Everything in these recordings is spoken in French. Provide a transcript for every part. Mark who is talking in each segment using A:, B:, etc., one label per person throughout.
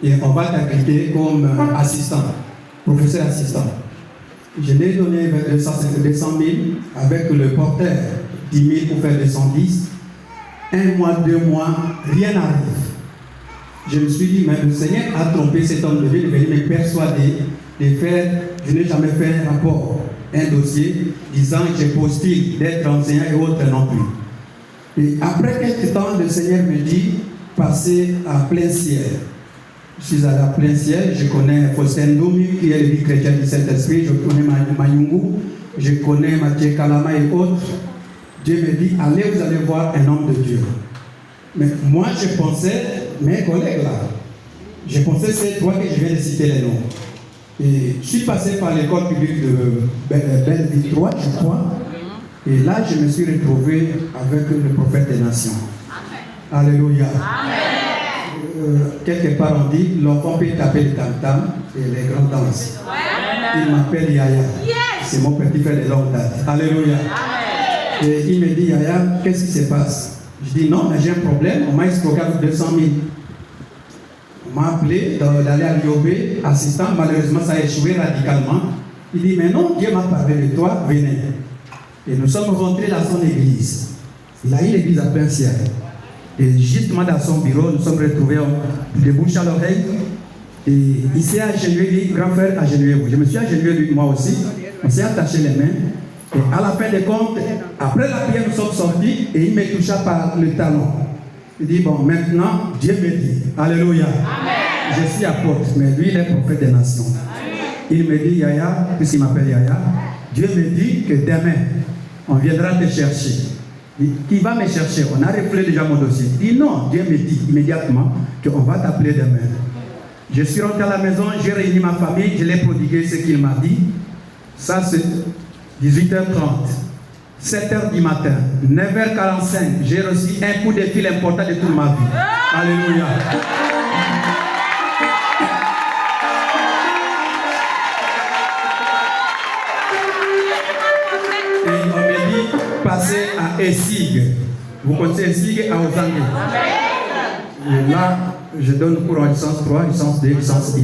A: et on va t'appliquer comme assistant, professeur assistant. Je l'ai donné vers 200 000 avec le porteur 10 000 pour faire 210. 1 mois, 2 mois, rien n'arrive. Je me suis dit, mais le Seigneur a trompé cet homme de Dieu de venir me persuader de faire, je n'ai jamais fait un rapport, un dossier disant que j'ai postule d'être enseignant et autres non plus. Et après quelques temps, le Seigneur me dit, passez à plein ciel. Je suis allé à plein ciel, je connais Faustin Domi, qui est le vice-chrétien du Saint-Esprit, je connais Mayungu, je connais Mathieu Kalama et autres. Dieu me dit, allez, vous allez voir un homme de Dieu. Mais moi, je pensais, mes collègues là, je pensais c'est toi que je viens de citer les noms. Et je suis passé par l'école publique de Belle-Victoire, je crois. Et là, je me suis retrouvé avec le prophète des nations. Alléluia. Quelque part on dit, l'enfant peut taper le tam-tam et les grands dansent. Il m'appelle Yaya. C'est mon petit frère de longue date. Alléluia. Et il me dit, Yaya, qu'est-ce qui se passe? Je dis, non, mais j'ai un problème. On m'a escroqué avec 200 000. On m'a appelé d'aller à l'IOB, assistant. Malheureusement, ça a échoué radicalement. Il dit, mais non, Dieu m'a parlé de toi, venez. Et nous sommes rentrés dans son église. Il a eu l'église à plein ciel. Et justement dans son bureau, nous sommes retrouvés de bouche à l'oreille. Et il s'est agenouillé, il dit, grand frère, agenouillez-vous. Je me suis agenouillé moi aussi. On s'est attaché les mains. Et à la fin des comptes, après la prière, nous sommes sortis et il me toucha par le talon. Il dit, bon, maintenant, Dieu me dit, alléluia, amen. Je suis apôtre, mais lui, il est prophète des nations. Amen. Il me dit, Yaya, puisqu'il m'appelle Yaya, Dieu me dit que demain, on viendra te chercher. Qui va me chercher? On a reflété déjà mon dossier. Il dit, non, Dieu me dit immédiatement qu'on va t'appeler demain. Je suis rentré à la maison, j'ai réuni ma famille, je l'ai prodigué ce qu'il m'a dit. Ça, c'est 18h30, 7h du matin, 9h45, j'ai reçu un coup de fil important de toute ma vie. Alléluia. Et on me dit, passez à Essig. Vous connaissez Essig à Ozangue. Et là, je donne cours en licence 3, licence 2, licence I.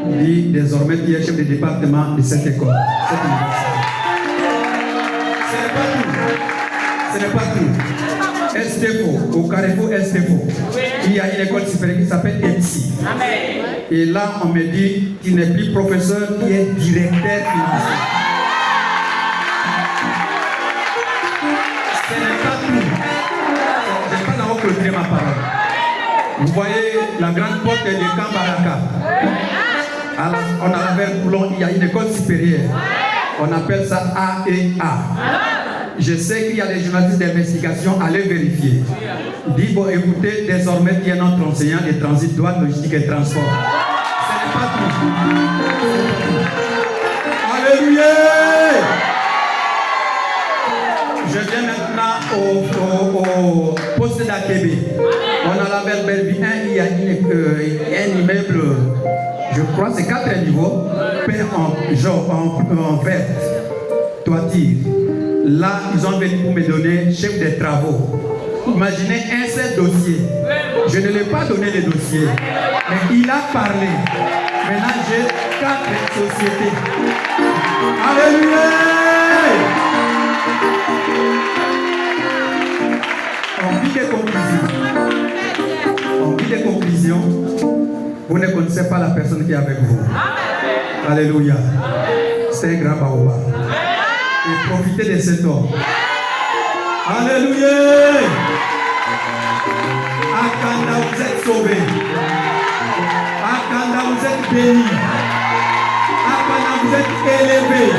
A: Il dit, désormais, tu es chef de département de cette école, cette université. Ce n'est pas tout. Estefo, au Carrefour Estefo, il y a une école supérieure qui s'appelle MC. Et là, on me dit qu'il n'est plus professeur, il est directeur financier. Ce n'est pas tout. Je n'ai pas là où clôturer ma parole. Vous voyez la grande porte de Kambaraka. On a la vers Poulon, il y a une école supérieure. On appelle ça AEA. Je sais qu'il y a des journalistes d'investigation, allez vérifier. Dis, bon, écoutez, désormais, il y a notre enseignant de transit, douane, logistique et transport. Ce n'est pas tout. Alléluia! Je viens maintenant au poste d'Akébé. On a la belle vie 1, il y a un immeuble, je crois, c'est 4 niveaux, peint en vert, toiture. Là, ils ont venu pour me donner chef des travaux. Imaginez un seul dossier. Je ne lui ai pas donné le dossier, mais il a parlé. Maintenant, j'ai 4 sociétés. Alléluia! On vit des conclusions. On vit des conclusions. Vous ne connaissez pas la personne qui est avec vous. Alléluia. C'est un grand baoba. Et profitez de cet homme. Alléluia. Akanda, vous êtes sauvés. Akanda, vous êtes bénis. Akanda, vous êtes élevés.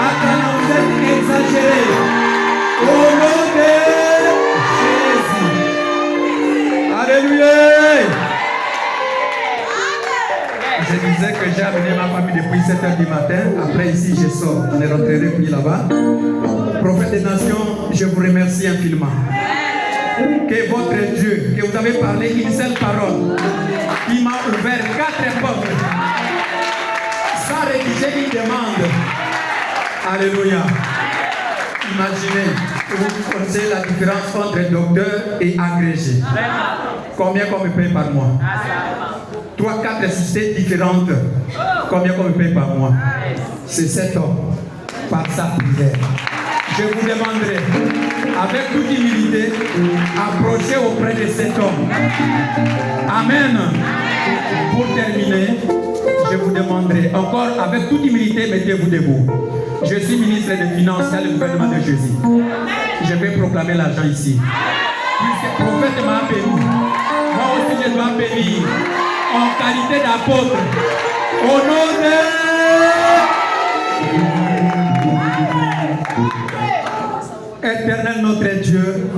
A: Akanda, vous êtes exagérés. Au nom de Jésus. Alléluia. Je disais que j'ai amené ma famille depuis 7h du matin. Après ici, je sors. On est rentré depuis là-bas. Prophète des nations, je vous remercie infiniment. Que votre Dieu, que vous avez parlé une seule parole, qui m'a ouvert 4 portes, sans rédiger une demande. Alléluia. Imaginez, vous connaissez la différence entre docteur et agrégé. Combien qu'on me paye par mois? des sociétés différentes. Combien qu'on me paye par mois? C'est 7 ans. Par sa prière. Je vous demanderai, avec toute humilité, approchez auprès de cet homme. Amen. Pour terminer, je vous demanderai encore, avec toute humilité, mettez-vous debout. Je suis ministre des Finances dans le gouvernement de Jésus. Je vais proclamer l'argent ici. Puisque le prophète m'a béni, moi aussi je dois bénir en qualité d'apôtre. Au nom de... Éternel notre Dieu,